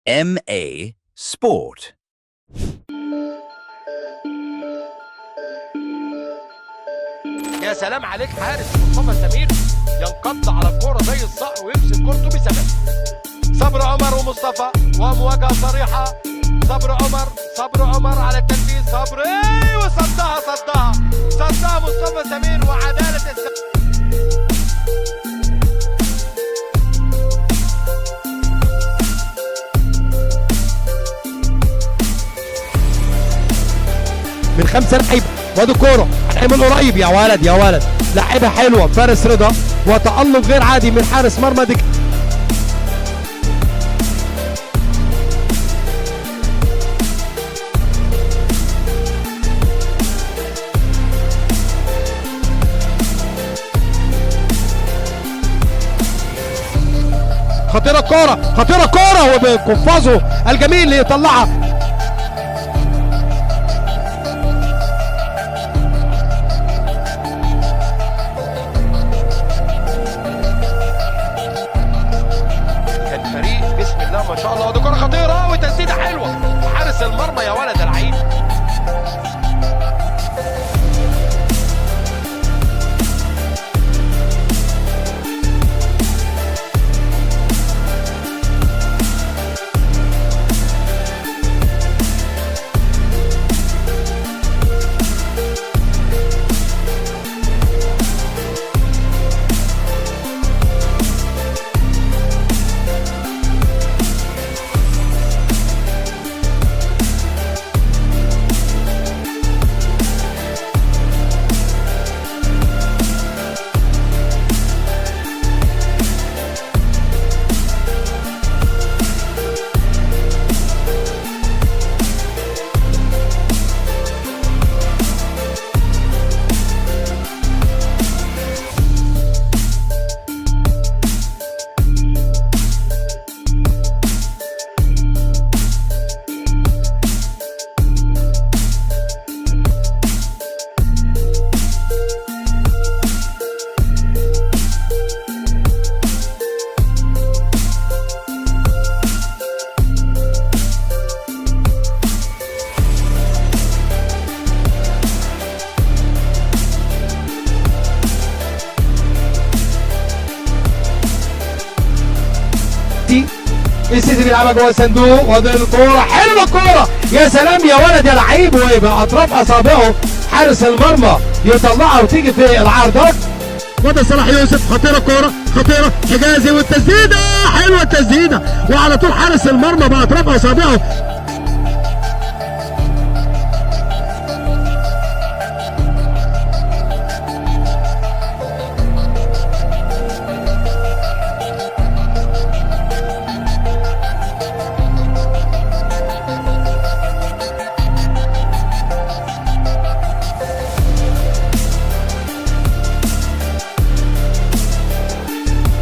MA Sport. يا سلام عليك حارس مصطفى سمير، ينقض على الكرة زي الصقر ويمسك كورته بثبات. صبر عمر ومصطفى ومواجهة صريحة. صبر عمر على التنفيذ. صبر وصدها مصطفى سمير وعدالة من 5 لعيبه وادي الكوره هنعمل قريب. يا ولد لعيبه حلوه. فارس رضا وتألق غير عادي من حارس مرمى ديك. خطيره كوره وبقفازه الجميل اللي يطلعها. الفريق بسم الله ما شاء الله. ودي كرة خطيرة وتسديدة حلوة وحارس المرمى يا ولد العيد. السيسي بيلعبها جوه الصندوق. ودي الكوره حلوه الكوره. يا سلام يا ولد يا لعيب. وباطراف اصابعه حارس المرمى يطلعها وتيجي في العارضات. وده صلاح يوسف. خطيره كوره خطيره. حجازي والتسديده حلوه التسديده. وعلى طول حارس المرمى باطراف اصابعه